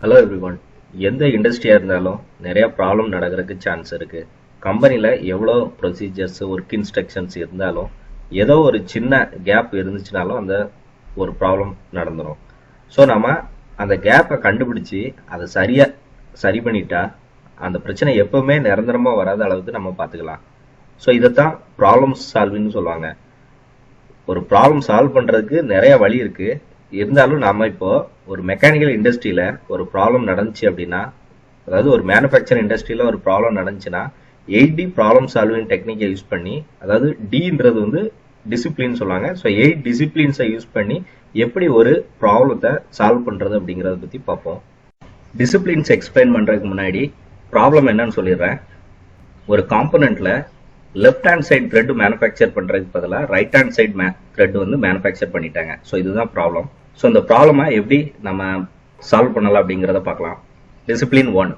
Hello everyone. எந்த இண்டஸ்ட்ரியாக இருந்தாலும் நிறைய ப்ராப்ளம் நடக்கிறதுக்கு சான்ஸ் இருக்குது. கம்பெனியில் எவ்வளோ ப்ரொசீஜர்ஸ் ஒர்க் இன்ஸ்ட்ரக்ஷன்ஸ் இருந்தாலும் ஏதோ ஒரு சின்ன கேப் இருந்துச்சுனாலும் அந்த ஒரு ப்ராப்ளம் நடந்துடும். ஸோ நம்ம அந்த கேப்பை கண்டுபிடிச்சி அதை சரி பண்ணிட்டா அந்த பிரச்சனை எப்பவுமே நிரந்தரமாக வராத அளவுக்கு நம்ம பார்த்துக்கலாம். ஸோ இதைத்தான் ப்ராப்ளம் சால்விங்னு சொல்லுவாங்க. ஒரு ப்ராப்ளம் சால்வ் பண்ணுறதுக்கு நிறைய வழி இருக்குது. இருந்தாலும் நாம இப்போ ஒரு மெக்கானிக்கல் இண்டஸ்ட்ரியில ஒரு ப்ராப்ளம் நடந்துச்சு அப்படின்னா, அதாவது ஒரு மேனுஃபேக்சர் இண்டஸ்ட்ரியில ஒரு ப்ராப்ளம் நடந்துச்சுன்னா 8D ப்ராப்ளம் சால்விங் டெக்னிக்கை யூஸ் பண்ணி, அதாவது டின்றது வந்து டிசிப்ளின் சொல்லுவாங்க. ஸோ 8 டிசிப்ளின்ஸை யூஸ் பண்ணி எப்படி ஒரு ப்ராப்ளத்தை சால்வ் பண்றது அப்படிங்கறத பத்தி பார்ப்போம். டிசிப்ளின்ஸ் எக்ஸ்பிளைன் பண்றதுக்கு முன்னாடி ப்ராப்ளம் என்னன்னு சொல்லிடுறேன். ஒரு காம்பனன்ட்ல left hand side thread manufacture பண்றதுக்கு பதிலாக ரைட் ஹேண்ட் சைடு த்ரெட் வந்து மேனுஃபேக்சர் பண்ணிட்டாங்க. ஸோ இதுதான் ப்ராப்ளம். ஸோ இந்த ப்ராப்ளமை எப்படி நம்ம சால்வ் பண்ணலாம் அப்படிங்கிறத பார்க்கலாம். Discipline 1,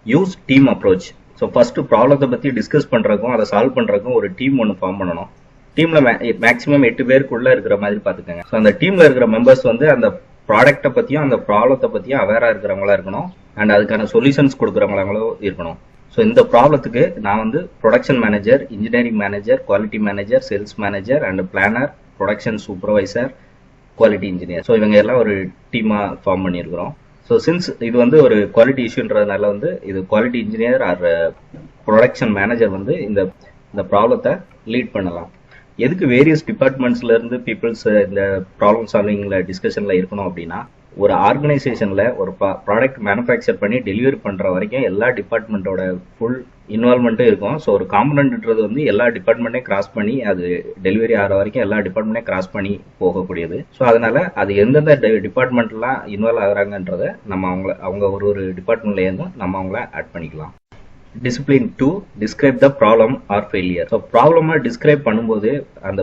use team approach. So first ப்ராப்ளத்தை பத்தி டிஸ்கஸ் பண்றதுக்கும் அதை சால்வ் பண்றதுக்கும் ஒரு டீம் ஒன்று ஃபார்ம் பண்ணணும். டீம்ல மேக்ஸிமம் 8 பேருக்குள்ள இருக்கிற மாதிரி பார்த்துக்கோங்க. ஸோ அந்த டீம்ல இருக்கிற மெம்பர்ஸ் வந்து அந்த ப்ராடக்ட்டை பத்தியும் அந்த ப்ராப்ளத்தை பத்தியும் அவேரா இருக்கிறவங்களா இருக்கணும். அண்ட் அதுக்கான சொல்யூஷன்ஸ் கொடுக்குறவங்களும் இருக்கணும். ஸோ இந்த ப்ராப்ளத்துக்கு நான் வந்து production manager, engineering manager, quality manager, sales manager and planar, production supervisor, quality engineer, so இவங்க எல்லாம் ஒரு டீமாக ஃபார்ம் பண்ணியிருக்கிறோம். ஸோ சின்ஸ் இது வந்து ஒரு குவாலிட்டி இஷ்யூன்றதுனால வந்து இது quality engineer or production manager வந்து இந்த ப்ராப்ளத்தை லீட் பண்ணலாம். எதுக்கு வேரியஸ் டிபார்ட்மெண்ட்ஸ்ல இருந்து பீப்புள்ஸ் இந்த ப்ராப்ளம் சால்விங்ல டிஸ்கஷன்ல இருக்கணும் அப்படின்னா, ஒரு ஆர்கனைசேஷன்ல ஒரு ப்ராடக்ட் மேனுஃபேக்சர் பண்ணி டெலிவரி பண்ற வரைக்கும் எல்லா டிபார்ட்மெண்ட்டோட ஃபுல் இன்வால்மெண்ட்டும் இருக்கும். ஸோ ஒரு காம்பனன்ட்ன்றது வந்து எல்லா டிபார்ட்மெண்ட்டையும் கிராஸ் பண்ணி அது டெலிவரி ஆகிற வரைக்கும் எல்லா டிபார்ட்மெண்ட்டையும் கிராஸ் பண்ணி போகக்கூடியது. ஸோ அதனால அது எந்தெந்த டிபார்ட்மெண்ட்லாம் இன்வால்வ் ஆகுறாங்கன்றத நம்ம அவங்க ஒரு டிபார்ட்மெண்ட்ல இருந்தும் நம்ம அவங்கள ஆட் பண்ணிக்கலாம். Discipline 2, describe the problem or failure. So ப்ராப்ளமை டிஸ்கிரைப் பண்ணும்போது அந்த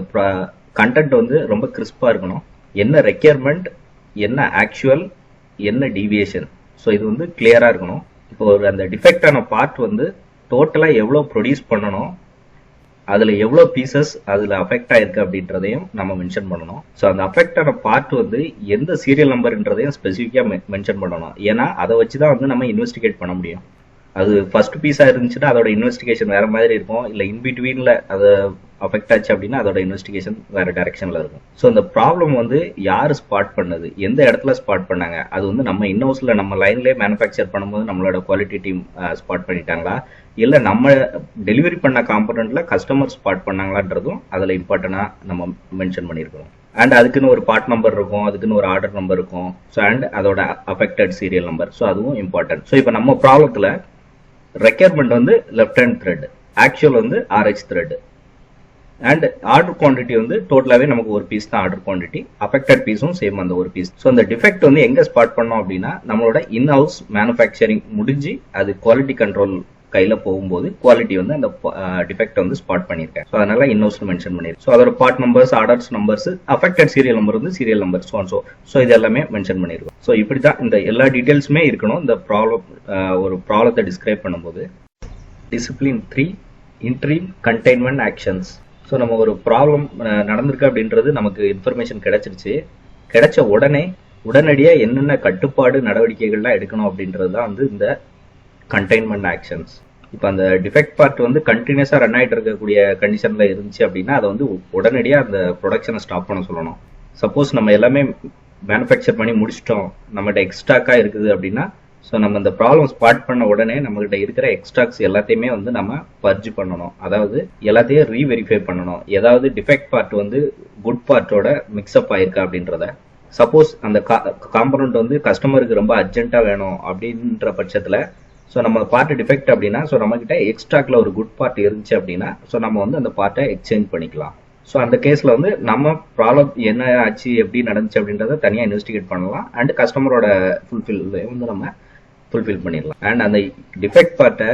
கண்டென்ட் வந்து ரொம்ப கிறிஸ்பா இருக்கணும். என்ன ரெக்யர்மெண்ட், என்ன ஆக்சுவல், என்ன டீவியேஷன், ஸோ இது வந்து கிளியரா இருக்கணும். இப்போ அந்த டிஃபெக்டான பார்ட் வந்து டோட்டலா எவ்வளவு ப்ரொடியூஸ் பண்ணணும், அதுல எவ்வளவு பீசஸ் அதுல அஃபெக்ட் ஆயிருக்கு அப்படின்றதையும் நம்ம மென்ஷன் பண்ணணும். ஸோ அந்த அஃபெக்ட் ஆன பார்ட் வந்து எந்த சீரியல் நம்பர்ன்றதையும் ஸ்பெசிஃபிக்கா மென்ஷன் பண்ணணும். ஏன்னா அதை வச்சுதான் வந்து நம்ம இன்வெஸ்டிகேட் பண்ண முடியும். அது ஃபர்ஸ்ட் பீஸா இருந்துச்சுன்னா அதோட இன்வெஸ்டிகேஷன் வேற மாதிரி இருக்கும். இல்ல இன்பிட்வீன்ல அது அஃபெக்ட் ஆச்சு அப்படின்னா அதோட இன்வெஸ்டிகேஷன் வேற டைரக்ஷன்ல இருக்கும். ஸோ இந்த ப்ராப்ளம் வந்து யாரு ஸ்பாட் பண்ணது, எந்த இடத்துல ஸ்பாட் பண்ணாங்க, அது வந்து நம்ம இன்னோஸ்ல நம்ம லைன்லயே மேனுஃபேக்சர் பண்ணும்போது நம்மளோட குவாலிட்டி டீம் ஸ்பாட் பண்ணிட்டாங்களா, இல்ல நம்ம டெலிவரி பண்ண காம்பனன்ட்ல கஸ்டமர் ஸ்பாட் பண்ணாங்களான்றதும் அதுல இம்பார்ட்டன்டா நம்ம மென்ஷன் பண்ணிருக்கோம். அண்ட் அதுக்குன்னு ஒரு பார்ட் நம்பர் இருக்கும், அதுக்குன்னு ஒரு ஆர்டர் நம்பர் இருக்கும். ஸோ அண்ட் அதோட அஃபெக்டட் சீரியல் நம்பர், ஸோ அதுவும் இம்பார்ட்டன்ட். ஸோ இப்போ நம்ம ப்ராப்ளத்துல ரெக்யர்மெண்ட் வந்து லெஃப்ட் ஹேண்ட் த்ரெட், ஆக்சுவல் வந்து RH thread, and order quantity வந்து டோட்டலாவே நமக்கு ஒரு பீஸ் தான் ஆர்டர் குவான்டிட்டி, அஃபெக்டட் பீஸும் சேம் அந்த ஒரு பீஸ். ஸோ இந்த டிஃபெக்ட் வந்து எங்க ஸ்பாட் பண்ணோம் அப்படின்னா நம்மளோட இன் ஹவுஸ் மேனுஃபேக்சரிங் முடிஞ்சு அது குவாலிட்டி கண்ட்ரோல் கையில போகும்போது குவாலிட்டி வந்து அந்த டிஃபெக்ட் வந்து ஸ்பாட் பண்ணிருக்கேன். ஸோ அதனால இன்னோஸ் மென்ஷன் பண்ணிருக்கேன். ஸோ அதோட part numbers, orders numbers, affected serial number வந்து சீரியல் நம்பர், ஸோ இது எல்லாமே மென்ஷன் பண்ணிருக்கோம். ஸோ இப்படிதான் இந்த எல்லா டீடைல்ஸுமே இருக்கணும் இந்த ப்ராப்ளம் ஒரு ப்ராப்ளத்தை டிஸ்கிரைப் பண்ணும்போது. Discipline 3, interim containment actions. So நம்ம ஒரு ப்ராப்ளம் நடந்திருக்கு அப்படின்றது நமக்கு இன்ஃபர்மேஷன் கிடைச்சிருச்சு. கிடைச்ச உடனடியா என்னென்ன கட்டுப்பாடு நடவடிக்கைகள்லாம் எடுக்கணும் அப்படின்றது தான் வந்து இந்த கண்டெய்ன்மெண்ட் ஆக்ஷன்ஸ். இப்போ அந்த டிஃபெக்ட் பார்ட் வந்து கண்டினியூஸா ரன் ஆகிட்டு இருக்கக்கூடிய கண்டிஷன்ல இருந்துச்சு அப்படின்னா அதை வந்து உடனடியா அந்த ப்ரொடக்ஷனை ஸ்டாப் பண்ண சொல்லணும். சப்போஸ் நம்ம எல்லாமே மேனுஃபேக்சர் பண்ணி முடிச்சிட்டோம், நம்மகிட்ட எக்ஸ்ட்ராக்கா இருக்குது அப்படின்னா, ஸோ நம்ம இந்த ப்ராப்ளம் ஸ்பாட் பண்ண உடனே நம்மகிட்ட இருக்கிற எக்ஸ்ட்ராக்ஸ் எல்லாத்தையுமே வந்து நம்ம பர்ஜ் பண்ணணும். அதாவது எல்லாத்தையும் ரீவெரிஃபை பண்ணணும். ஏதாவது டிஃபெக்ட் பார்ட் வந்து குட் பார்ட்டோட மிக்ஸ்அப் ஆயிருக்கா அப்படின்றத. சப்போஸ் அந்த காம்பனன்ட் வந்து கஸ்டமருக்கு ரொம்ப அர்ஜென்ட்டா வேணும் அப்படின்ற பட்சத்துல, ஸோ நம்ம பார்ட் டிஃபெக்ட் அப்படின்னா, ஸோ நம்ம கிட்ட எக்ஸ்ட்ராக்ல ஒரு குட் பார்ட் இருந்துச்சு அப்படின்னா, ஸோ நம்ம வந்து அந்த பார்ட்டை எக்ஸ்சேஞ்ச் பண்ணிக்கலாம். ஸோ அந்த கேஸ்ல வந்து நம்ம ப்ராப்ளம் என்ன ஆச்சு, எப்படி நடந்துச்சு அப்படின்றத தனியாக இன்வெஸ்டிகேட் பண்ணலாம். அண்ட் கஸ்டமரோட ஃபுல்ஃபில் வந்து நம்ம ஃபுல்ஃபில் பண்ணிடலாம். அண்ட் அந்த டிஃபெக்ட் பார்ட்டை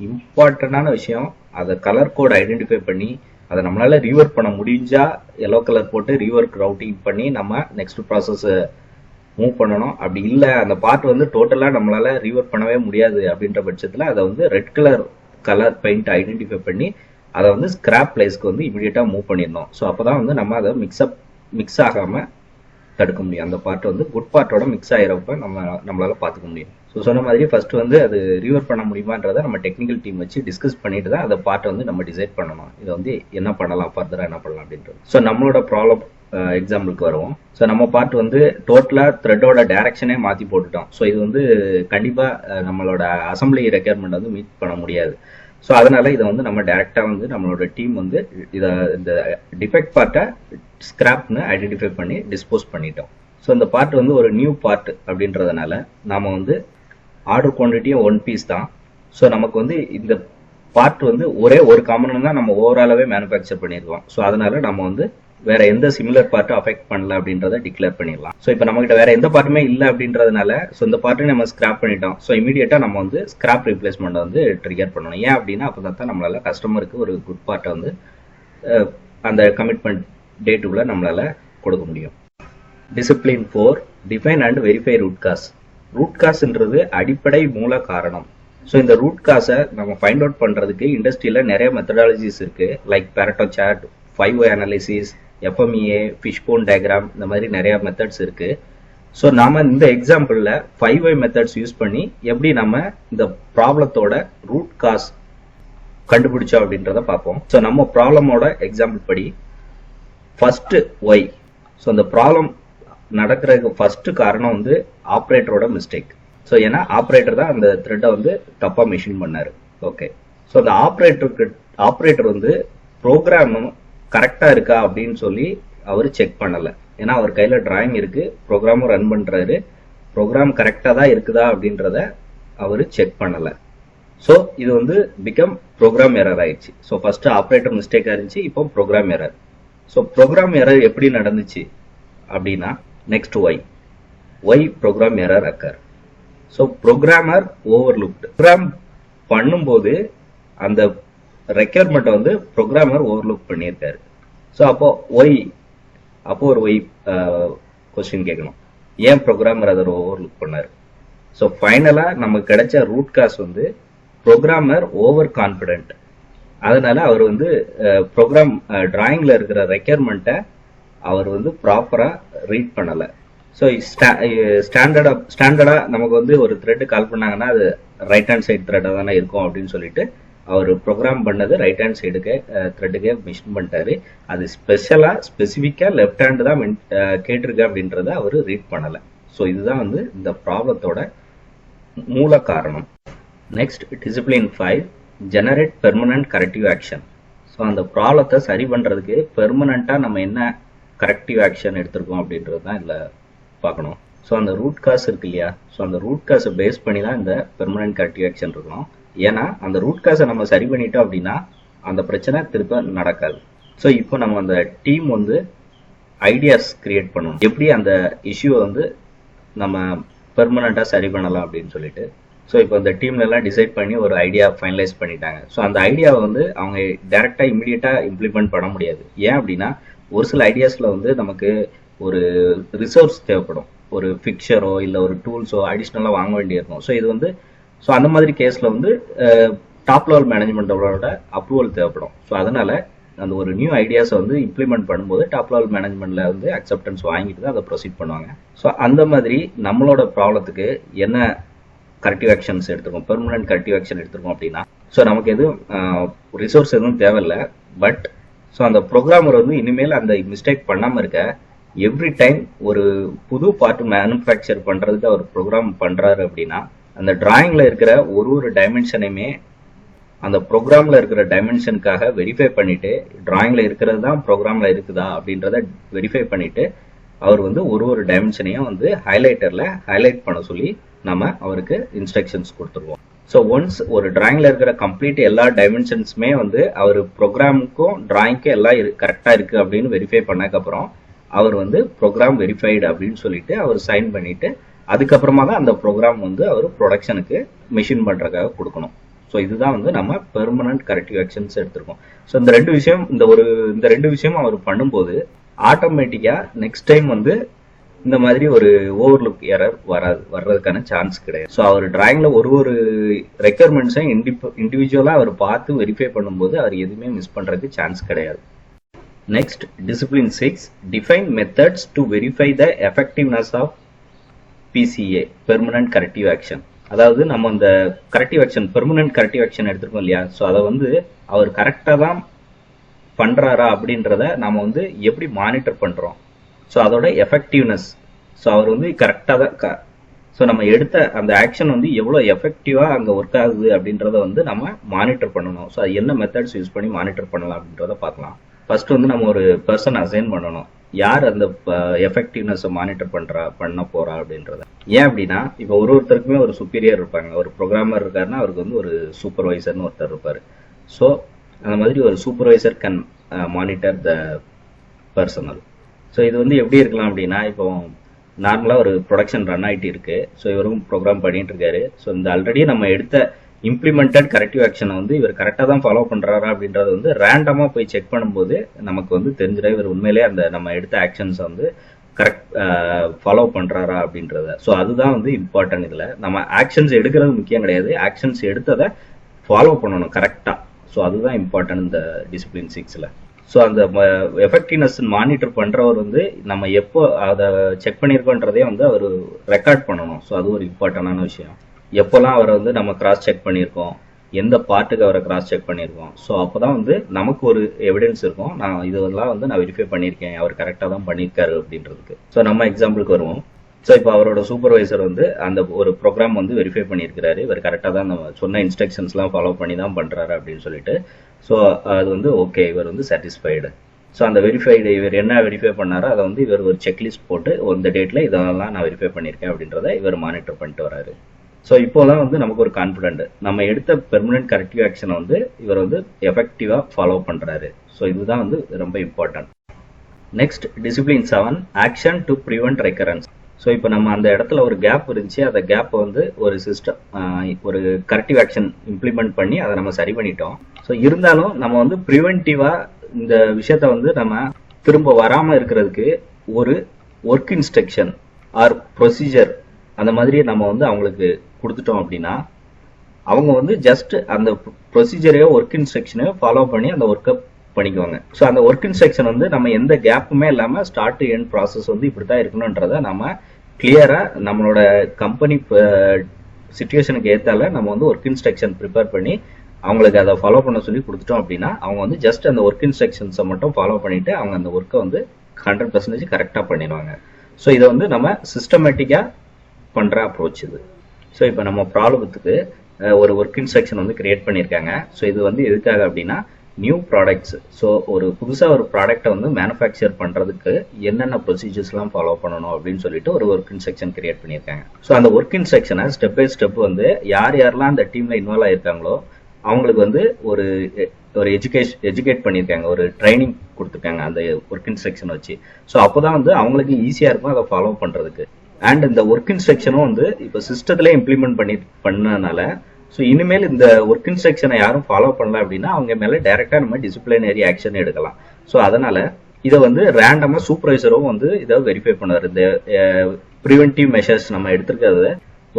இம்பார்ட்டன்டான விஷயம், அதை கலர் கோட் ஐடென்டிஃபை பண்ணி அதை நம்மளால ரீவொர்க் பண்ண முடிஞ்சா எல்லோ கலர் போட்டு ரீவொர்க் ரவுட்டிங் பண்ணி நம்ம நெக்ஸ்ட் ப்ராசஸ் மூவ் பண்ணணும். அப்படி இல்ல அந்த பார்ட் வந்து டோட்டலா நம்மளால ரீவொர்க் பண்ணவே முடியாது அப்படின்ற பட்சத்துல அதை வந்து ரெட் கலர் பெயிண்ட் ஐடென்டிஃபை பண்ணி அதை வந்து ஸ்கிராப் பிளேஸ்க்கு வந்து இமீடியட்டா மூவ் பண்ணிடணும். ஸோ அப்பதான் வந்து நம்ம அதை மிக்ஸ் ஆகாம தடுக்க முடியும். அந்த பார்ட் வந்து குட் பார்ட்டோட மிக்ஸ் ஆகிறப்ப நம்மளால பார்த்துக்க முடியும். ஸோ சொன்ன மாதிரி ஃபர்ஸ்ட் வந்து அது ரிவர் பண்ண முடியுமான்றதை நம்ம டெக்னிக்கல் டீம் வச்சு டிஸ்கஸ் பண்ணிட்டு தான் அந்த பார்ட்டை வந்து நம்ம டிசைட் பண்ணணும். இதை வந்து என்ன பண்ணலாம், ஃபர்தராக என்ன பண்ணலாம் அப்படின்றது. ஸோ நம்மளோட ப்ராப்ளம் எக்ஸாம்பிளுக்கு வருவோம். ஸோ நம்ம பார்ட் வந்து டோட்டலாக த்ரெட்டோட டைரக்ஷனே மாற்றி போட்டுட்டோம். ஸோ இது வந்து கண்டிப்பாக நம்மளோட அசம்பிளி ரெக்யர்மெண்ட் வந்து மீட் பண்ண முடியாது. ஸோ அதனால இதை வந்து நம்ம டைரக்டா வந்து நம்மளோட டீம் வந்து இதை இந்த டிஃபெக்ட் பார்ட்டை ஸ்கிராப்னு ஐடென்டிஃபை பண்ணி டிஸ்போஸ் பண்ணிட்டோம். ஸோ இந்த பார்ட் வந்து ஒரு நியூ பார்ட் அப்படின்றதுனால நாம வந்து ஆர்டர் குவான்டிட்டியும் 1 பீஸ் தான். ஸோ நமக்கு வந்து இந்த பார்ட் வந்து ஒரே ஒரு காம்பனன்ட் தான் நம்ம ஓவராலாவே மேனுஃபேக்சர் பண்ணியிருக்கோம். ஸோ அதனால நம்ம வந்து வேற எந்த சிமிலர் பார்ட்டும் அஃபெக்ட் பண்ணல அப்படின்றத டிக்ளேர் பண்ணிடலாம். ஸோ இப்போ நம்ம கிட்ட வேற எந்த பார்ட்டுமே இல்லை அப்படின்றதுனால ஸோ இந்த பார்ட்டையும் நம்ம ஸ்கிராப் பண்ணிட்டோம். ஸோ இமீடியட்டா நம்ம வந்து ஸ்கிராப் ரீப்ளேஸ்மெண்ட் வந்து ட்ரிகர் பண்ணணும். ஏன் அப்படின்னா அப்பதான் நம்மளால கஸ்டமருக்கு ஒரு குட் பார்ட்டை வந்து அந்த கமிட்மெண்ட் டேட்டுக்குள்ள நம்மளால கொடுக்க முடியும். Discipline 4 define and verify root cause. Root காஸ்ன்றது அடிப்படை மூல காரணம். ஸோ இந்த ரூட் காஸை நம்ம ஃபைண்ட் அவுட் பண்றதுக்கு இண்டஸ்ட்ரியில நிறைய மெத்தடாலஜிஸ் இருக்கு. Like Pareto chart, 5 analysis, FMEA, fishbone diagram, இந்த மாதிரி நிறைய மெத்தட்ஸ் இருக்கு. ஸோ நாம இந்த எக்ஸாம்பிள்ல 5 மெத்தட்ஸ் யூஸ் பண்ணி எப்படி நம்ம இந்த ப்ராப்ளத்தோட ரூட் காஸ் கண்டுபிடிச்சோம் அப்படின்றத பார்ப்போம். ஸோ நம்ம ப்ராப்ளமோட எக்ஸாம்பிள் படி ஃபர்ஸ்ட் ஒய். ஸோ இந்த ப்ராப்ளம் நடக்கிறதுக்கு ஃபர்ஸ்ட் காரணம் வந்து ஆப்ரேட்டரோட மிஸ்டேக். ஸோ ஏன்னா ஆப்ரேட்டர் தான் அந்த த்ரெட்டை வந்து தப்பா மெஷின் பண்ணாரு. ஓகே, ஸோ அந்த ஆப்ரேட்டர் வந்து ப்ரோக்ராம் கரெக்டா இருக்கா அப்படின்னு சொல்லி அவர் செக் பண்ணல. ஏன்னா அவர் கையில டிராயிங் இருக்கு, ப்ரோக்ராமும் ரன் பண்றாரு, ப்ரோக்ராம் கரெக்டா தான் இருக்குதா அப்படின்றத அவர் செக் பண்ணல. ஸோ இது வந்து பிகம் ப்ரோக்ராம் எரர் ஆயிடுச்சு. ஸோ ஃபர்ஸ்ட் ஆப்ரேட்டர் மிஸ்டேக்கா இருந்துச்சு, இப்போ program error. So program error எப்படி நடந்துச்சு அப்படின்னா next why program error occur. So programmer overlooked. Program பண்ணும்போது அந்த ரெக்யர்மெண்ட் வந்து ப்ரோக்ராமர் ஓவர்லுக் பண்ணியிருக்காரு. ஸோ அப்போ ஒரு ஒய் கொஸ்டின் கேட்கணும், ஏன் ப்ரோக்ராமர் அதை ஓவர்லுக் பண்ணாரு. ஸோ ஃபைனலா நமக்கு கிடைச்ச ரூட் காஸ் வந்து ப்ரோக்ராமர் ஓவர் கான்பிடென்ட். அதனால அவர் வந்து ப்ரோக்ராம் டிராயிங்ல இருக்கிற ரெக்யர்மெண்ட்டை அவர் வந்து ப்ராப்பரா ரீட் பண்ணல. ஸோ ஸ்டாண்டர்டா நமக்கு வந்து ஒரு த்ரெட் கால் பண்ணாங்கன்னா அது ரைட் ஹேண்ட் சைடு த்ரெட்டா தானே இருக்கும் அப்படின்னு சொல்லிட்டு அவர் ப்ரோக்ராம் பண்ணது ரைட் ஹேண்ட் சைடுக்கு த்ரெட்டுக்கே மிஷின் பண்ணிட்டாரு. அது ஸ்பெசிஃபிக்கா லெஃப்ட் ஹேண்ட் தான் கேட்டிருக்கு அப்படின்றத அவர் ரீட் பண்ணல. ஸோ இதுதான் வந்து இந்த ப்ராப்ளத்தோட மூல காரணம். Next discipline 5 generate permanent corrective action. So அந்த ப்ராப்ளத்தை சரி பண்றதுக்கு பெர்மனண்டா நம்ம என்ன கரெக்டிவ் ஆக்ஷன் எடுத்திருக்கோம் அப்படின்றது தான் இதுல பார்க்கணும். ஸோ அந்த ரூட் காஸ் இருக்கு இல்லையா, ஸோ அந்த ரூட் காஸை பேஸ் பண்ணி தான் இந்த பெர்மனன்ட் கரெக்டிவ் ஆக்ஷன் இருக்கணும். ஏன்னா அந்த ரூட் காஸை நம்ம சரி பண்ணிட்டோம் அப்படின்னா அந்த பிரச்சனை திருப்ப நடக்காது. ஸோ இப்போ நம்ம அந்த டீம் வந்து ஐடியாஸ் கிரியேட் பண்ணணும், எப்படி அந்த இஷ்யூவை வந்து நம்ம பெர்மனண்டா சரி பண்ணலாம் அப்படின்னு சொல்லிட்டு. ஸோ இப்போ இந்த டீம்ல எல்லாம் டிசைட் பண்ணி ஒரு ஐடியா ஃபைனலைஸ் பண்ணிட்டாங்க. ஸோ அந்த ஐடியாவை வந்து அவங்க டைரக்டா இமீடியட்டா இம்ப்ளிமெண்ட் பண்ண முடியாது. ஏன் அப்படின்னா ஒரு சில ஐடியாஸ்ல வந்து நமக்கு ஒரு ரிசோர்ஸ் தேவைப்படும், ஒரு ஃபிக்சரோ இல்ல ஒரு டூல்ஸோ அடிஷ்னலா வாங்க வேண்டியிருக்கும். ஸோ இது வந்து ஸோ அந்த மாதிரி கேஸ்ல வந்து டாப் லெவல் மேனேஜ்மெண்டோட அப்ரூவல் தேவைப்படும். ஸோ அதனால அந்த ஒரு நியூ ஐடியாஸை வந்து இம்ப்ளிமெண்ட் பண்ணும்போது டாப் லெவல் மேனேஜ்மெண்ட்ல வந்து அக்செப்டன்ஸ் வாங்கிட்டு தான் அதை ப்ரொசீட் பண்ணுவாங்க. ஸோ அந்த மாதிரி நம்மளோட ப்ராப்ளத்துக்கு என்ன கரெக்டிவ் ஆக்ஷன்ஸ் எடுத்துருக்கோம், பெர்மனன்ட் கரெக்டிவ் ஆக்ஷன் எடுத்துருக்கோம் அப்படின்னா ஸோ நமக்கு எதுவும் ரிசோர்ஸ் எதுவும் தேவையில்லை. பட் ஸோ அந்த ப்ரோக்ராமர் வந்து இனிமேல் அந்த மிஸ்டேக் பண்ணாம இருக்க எவ்ரி டைம் ஒரு புது பார்ட் மேனுஃபேக்சர் பண்றதுக்கு அவர் ப்ரோக்ராம் பண்றாரு அப்படின்னா அந்த டிராயிங்ல இருக்கிற ஒரு டைமென்ஷனையுமே அந்த ப்ரோக்ராம்ல இருக்கிற டைமென்ஷனுக்காக வெரிஃபை பண்ணிட்டு டிராயிங்ல இருக்கிறது தான் ப்ரோக்ராம்ல இருக்குதா அப்படின்றத வெரிஃபை பண்ணிட்டு அவர் வந்து ஒரு டைமென்ஷனையும் வந்து ஹைலைட்டர்ல ஹைலைட் பண்ண சொல்லி நம்ம அவருக்கு இன்ஸ்ட்ரக்ஷன்ஸ் கொடுத்துருவோம். ஸோ ஒன்ஸ் ஒரு டிராயிங்ல இருக்கிற கம்ப்ளீட் எல்லா டைமென்ஷன்ஸுமே வந்து அவர் ப்ரோக்ராமுக்கும் டிராயிங்க்கும் எல்லாம் கரெக்டா இருக்கு அப்படின்னு வெரிஃபை பண்ணக்கப்புறம் அவர் வந்து ப்ரோக்ராம் வெரிஃபைடு அப்படின்னு சொல்லிட்டு அவர் சைன் பண்ணிட்டு அதுக்கப்புறமா தான் அந்த ப்ரோக்ராம் வந்து அவர் ப்ரொடக்ஷனுக்கு மிஷின் பண்றதுக்காக கொடுக்கணும். ஸோ இதுதான் வந்து நம்ம பெர்மனன்ட் கரெக்டிவ் ஆக்ஷன்ஸ் எடுத்திருக்கோம். ஸோ இந்த ரெண்டு விஷயம் அவர் பண்ணும்போது ஆட்டோமேட்டிக்கா நெக்ஸ்ட் டைம் வந்து இந்த மாதிரி ஒரு ஓவர்லுக் எரர் வர்றதுக்கான சான்ஸ் கிடையாது. ஸோ அவர் டிராயிங்ல ஒரு ரெக்யர்மெண்ட்ஸையும் இண்டிவிஜுவலா அவர் பார்த்து வெரிஃபை பண்ணும்போது அவர் எதுவுமே மிஸ் பண்றதுக்கு சான்ஸ் கிடையாது. Next discipline 6 define methods to verify the effectiveness of PCA permanent corrective action. அதாவது நம்ம இந்த corrective action permanent corrective action எடுத்திருக்கோம் இல்லையா, ஸோ அதை வந்து அவர் கரெக்டாக தான் பண்றாரா அப்படின்றத நாம வந்து எப்படி மானிட்டர் பண்றோம், ஸோ அதோட எஃபெக்டிவ்னஸ், ஸோ அவர் வந்து கரெக்டாக தான் ஸோ நம்ம எடுத்த அந்த ஆக்ஷன் வந்து எவ்வளோ எஃபெக்டிவாக அங்கே ஒர்க் ஆகுது அப்படின்றத வந்து நம்ம மானிட்டர் பண்ணணும். ஸோ அது என்ன மெத்தட்ஸ் யூஸ் பண்ணி மானிட்டர் பண்ணலாம் அப்படின்றத பார்க்கலாம். ஃபர்ஸ்ட் வந்து நம்ம ஒரு பர்சன் அசைன் பண்ணணும், யார் அந்த எஃபெக்டிவ்னஸை மானிட்டர் பண்ண போறா அப்படின்றத. ஏன் அப்படின்னா இப்போ ஒருத்தருக்குமே ஒரு சுப்பீரியர் இருப்பாங்க. ஒரு ப்ரோக்ராமர் இருக்காருன்னா அவருக்கு வந்து ஒரு சூப்பர்வைசர்னு ஒருத்தர் இருப்பார். ஸோ அந்த மாதிரி ஒரு supervisor can monitor the personal. So இது வந்து எப்படி இருக்கலாம் அப்படின்னா, இப்போ நார்மலாக ஒரு ப்ரொடக்ஷன் ரன் ஆகிட்டு இருக்கு. ஸோ இவரும் ப்ரோக்ராம் பண்ணிட்டு இருக்காரு. ஸோ இந்த ஆல்ரெடி நம்ம எடுத்த இம்ப்ளிமெண்டட் கரெக்டிவ் ஆக்ஷனை வந்து இவர் கரெக்டாக தான் ஃபாலோ பண்ணுறாரா அப்படின்றது வந்து ரேண்டமாக போய் செக் பண்ணும்போது நமக்கு வந்து தெரிஞ்சிடும் இவர் உண்மையிலே அந்த நம்ம எடுத்த ஆக்ஷன்ஸை வந்து கரெக்ட் ஃபாலோ பண்ணுறாரா அப்படின்றத. ஸோ அதுதான் வந்து இம்பார்ட்டன்ட். இதில் நம்ம ஆக்ஷன்ஸ் எடுக்கிறது முக்கியம் கிடையாது, ஆக்ஷன்ஸ் எடுத்ததை ஃபாலோ பண்ணணும் கரெக்டாக. ஸோ அதுதான் இம்பார்ட்டன்ட் இந்த டிசிப்ளின் 6ல். ஸோ அந்த எஃபெக்டிவ்னஸ் மானிட்டர் பண்ணுறவர் வந்து நம்ம எப்போ அதை செக் பண்ணியிருக்கோன்றதே வந்து அவர் ரெக்கார்ட் பண்ணணும். ஸோ அது ஒரு இம்பார்ட்டண்டான விஷயம். எப்போல்லாம் அவரை வந்து நம்ம கிராஸ் செக் பண்ணியிருக்கோம், எந்த பார்ட்டுக்கு அவரை கிராஸ் செக் பண்ணியிருக்கோம், ஸோ அப்போ தான் வந்து நமக்கு ஒரு எவிடன்ஸ் இருக்கும், நான் இதெல்லாம் வந்து நான் வெரிஃபை பண்ணியிருக்கேன், அவர் கரெக்டாக தான் பண்ணியிருக்காரு அப்படின்றதுக்கு. ஸோ நம்ம எக்ஸாம்பிளுக்கு வருவோம். ஸோ இப்போ அவரோட சூப்பர்வைசர் வந்து அந்த ஒரு ப்ரோக்ராம் வந்து வெரிஃபை பண்ணியிருக்கிறாரு, இவர் கரெக்டாக தான் நம்ம சொன்ன இன்ஸ்ட்ரக்ஷன்ஸ்லாம் ஃபாலோ பண்ணி தான் பண்ணுறாரு அப்படின்னு சொல்லிட்டு. ஸோ அது வந்து ஓகே, இவர் வந்து சாட்டிஸ்ஃபைடு. ஸோ அந்த வெரிஃபைடு இவர் என்ன வெரிஃபை பண்ணாரோ அதை வந்து இவர் ஒரு செக்லிஸ்ட் போட்டு இந்த டேட்டில் இதெல்லாம் நான் வெரிஃபை பண்ணியிருக்கேன் அப்படின்றத இவர் மானிட்டர் பண்ணிட்டு வராரு. ஸோ இப்போலாம் வந்து நமக்கு ஒரு கான்ஃபிடென்ட், நம்ம எடுத்த பெர்மனன்ட் கரெக்டிவ் ஆக்ஷனை வந்து இவர் வந்து எஃபெக்டிவாக ஃபாலோ பண்ணுறாரு. ஸோ இதுதான் வந்து ரொம்ப important. Next discipline 7, action to prevent recurrence. So இப்போ நம்ம அந்த இடத்துல ஒரு கேப் இருந்துச்சு, அந்த கேப்பை வந்து ஒரு சிஸ்டம் ஒரு கரெக்டிவ் ஆக்ஷன் இம்ப்ளிமெண்ட் பண்ணி அதை நம்ம சரி பண்ணிட்டோம். ஸோ இருந்தாலும் நம்ம வந்து ப்ரிவென்டிவாக இந்த விஷயத்த வந்து நம்ம திரும்ப வராமல் இருக்கிறதுக்கு ஒரு ஒர்க் இன்ஸ்ட்ரக்ஷன் ஆர் ப்ரொசீஜர் அந்த மாதிரி நம்ம வந்து அவங்களுக்கு கொடுத்துட்டோம் அப்படின்னா அவங்க வந்து ஜஸ்ட் அந்த ப்ரொசீஜரையோ ஒர்க் இன்ஸ்ட்ரக்ஷனையோ ஃபாலோ பண்ணி அந்த ஒர்க்கை பண்ணிக்குவாங்க. ஸோ அந்த ஒர்க் இன்ஸ்ட்ரக்ஷன் வந்து நம்ம எந்த கேப்புமே இல்லாமல் ஸ்டார்ட் டு எண்ட் ப்ராசஸ் வந்து இப்படி தான் இருக்கணுன்றதை நம்ம கிளியராக நம்மளோட கம்பெனி சிச்சுவேஷனுக்கு ஏற்றால நம்ம வந்து ஒர்க் இன்ஸ்ட்ரக்ஷன் ப்ரிப்பேர் பண்ணி அவங்களுக்கு அதை ஃபாலோ பண்ண சொல்லி கொடுத்துட்டோம் அப்படின்னா அவங்க வந்து ஜஸ்ட் அந்த ஒர்க் இன்ஸ்ட்ரக்ஷன்ஸை மட்டும் ஃபாலோ பண்ணிட்டு அவங்க அந்த ஒர்க்கை வந்து 100% கரெக்டாக பண்ணிடுவாங்க. ஸோ இதை வந்து நம்ம சிஸ்டமேட்டிக்காக பண்ணுற அப்ரோச் இது. ஸோ இப்போ நம்ம ப்ராப்ளத்துக்கு ஒரு ஒர்க் இன்ஸ்ட்ரக்ஷன் வந்து கிரியேட் பண்ணியிருக்காங்க. ஸோ இது வந்து எதுக்காக அப்படின்னா நியூ ப்ராடக்ட்ஸ். ஸோ ஒரு புதுசாக ஒரு ப்ராடக்டை வந்து மேனுஃபேக்சர் பண்ணுறதுக்கு என்னென்ன ப்ரொசீஜர்ஸ்லாம் ஃபாலோ பண்ணணும் அப்படின்னு சொல்லிட்டு ஒரு ஒர்க் இன்ஸ்ட்ரக்ஷன் கிரியேட் பண்ணியிருக்காங்க. ஸோ அந்த ஒர்க் இன்ஸ்ட்ரக்ஷனை ஸ்டெப் பை ஸ்டெப் வந்து யாரெல்லாம் அந்த டீமில் இன்வால்வ் ஆகிருக்காங்களோ அவங்களுக்கு வந்து ஒரு எஜுகேட் பண்ணியிருக்காங்க, ஒரு ட்ரைனிங் கொடுத்துருக்காங்க அந்த ஒர்க் இன்ஸ்ட்ரக்ஷன் வச்சு. ஸோ அப்போ தான் வந்து அவங்களுக்கு ஈஸியாக இருக்கும் அதை ஃபாலோ பண்ணுறதுக்கு. அண்ட் இந்த ஒர்க் இன்ஸ்ட்ரக்ஷனும் வந்து இப்போ சிஸ்டத்திலே இம்ப்ளிமெண்ட் பண்ணனால ஸோ இனிமேல் இந்த ஒர்க் இன்ஸ்ட்ரக்ஷனை யாரும் ஃபாலோ பண்ணல அப்படின்னா அவங்க மேலே டைரெக்டாக நம்ம டிசிப்ளினரி ஆக்ஷன் எடுக்கலாம். ஸோ அதனால் இதை வந்து ரேண்டமாக சூப்பர்வைசரும் வந்து இதை வெரிஃபை பண்ணுவார். இந்த ப்ரிவென்டிவ் மெஷர்ஸ் நம்ம எடுத்துருக்கிறத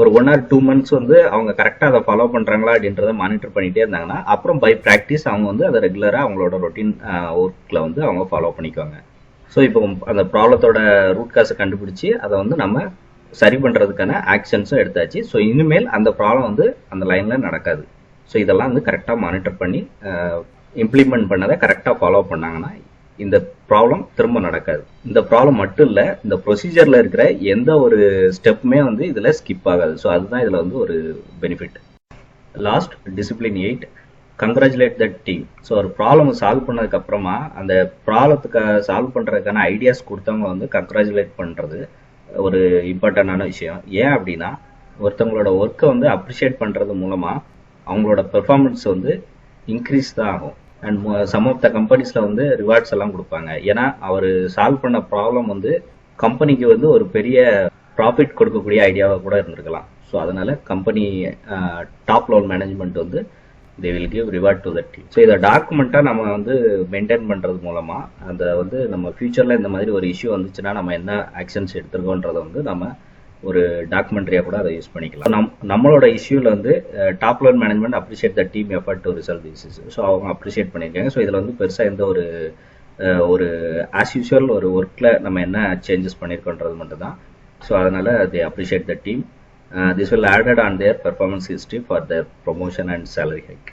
ஒரு 1 or 2 months வந்து அவங்க கரெக்டாக அதை ஃபாலோ பண்ணுறாங்களா அப்படின்றத மானிட்டர் பண்ணிகிட்டே இருந்தாங்கன்னா அப்புறம் பை ப்ராக்டிஸ் அவங்க வந்து அதை ரெகுலராக அவங்களோட ரொட்டீன் ஒர்க்கில் வந்து அவங்க ஃபாலோ பண்ணிக்குவாங்க. ஸோ இப்போ அந்த ப்ராப்ளத்தோட ரூட் காஸை கண்டுபிடிச்சி அதை வந்து நம்ம சரி பண்ணுறதுக்கான ஆக்ஷன்ஸும் எடுத்தாச்சு. ஸோ இனிமேல் அந்த ப்ராப்ளம் வந்து அந்த லைனில் நடக்காது. ஸோ இதெல்லாம் வந்து கரெக்டாக மானிட்டர் பண்ணி இம்ப்ளிமெண்ட் பண்ணதை கரெக்டாக ஃபாலோ பண்ணாங்கன்னா இந்த ப்ராப்ளம் திரும்ப நடக்காது. இந்த ப்ராப்ளம் மட்டும் இல்லை, இந்த ப்ரொசீஜரில் இருக்கிற எந்த ஒரு ஸ்டெப்புமே வந்து இதில் ஸ்கிப் ஆகாது. ஸோ அதுதான் இதில் வந்து ஒரு benefit. Last discipline 8, congratulate the team. So ஒரு ப்ராப்ளம் சால்வ் பண்ணதுக்கப்புறமா அந்த ப்ராப்ளத்துக்கு சால்வ் பண்ணுறதுக்கான ஐடியாஸ் கொடுத்தவங்க வந்து கங்க்ராச்சுலேட் பண்ணுறது ஒரு இம்பார்ட்டண்டான விஷயம். ஏன் அப்படின்னா ஒருத்தவங்களோட ஒர்க்கை வந்து அப்ரிஷியேட் பண்ணுறது மூலமாக அவங்களோட பெர்ஃபார்மன்ஸ் வந்து இன்க்ரீஸ் தான் ஆகும். அண்ட் சம் ஆஃப் த கம்பெனிஸில் வந்து ரிவார்ட்ஸ் எல்லாம் கொடுப்பாங்க. ஏன்னா அவர் சால்வ் பண்ண ப்ராப்ளம் வந்து கம்பெனிக்கு வந்து ஒரு பெரிய ப்ராஃபிட் கொடுக்கக்கூடிய ஐடியாவாக கூட இருந்திருக்கலாம். ஸோ அதனால் கம்பெனி டாப் லெவல் மேனேஜ்மெண்ட் வந்து they will give reward to the team. So இதை டாக்குமெண்ட்டாக நம்ம வந்து மெயின்டைன் பண்ணுறது மூலமாக அந்த வந்து நம்ம ஃபியூச்சரில் இந்த மாதிரி ஒரு இஷ்யூ வந்துச்சுன்னா நம்ம என்ன ஆக்ஷன்ஸ் எடுத்துருக்கோன்றதை வந்து நம்ம ஒரு டாக்குமெண்ட்ரியாக கூட அதை யூஸ் பண்ணிக்கலாம். நம்மளோட இஷ்யூவில் வந்து top level management appreciate the team effort to resolve this issue. So அவங்க அப்ரிஷியேட் பண்ணியிருக்காங்க. ஸோ இதில் வந்து பெருசாக எந்த ஒரு ஆஸ் யூஷுவல் ஒரு ஒர்க்கில் நம்ம என்ன சேஞ்சஸ் பண்ணியிருக்கோன்றது மட்டும் தான். ஸோ அதனால் they appreciate the team. This will added on their performance history for their promotion and salary hike.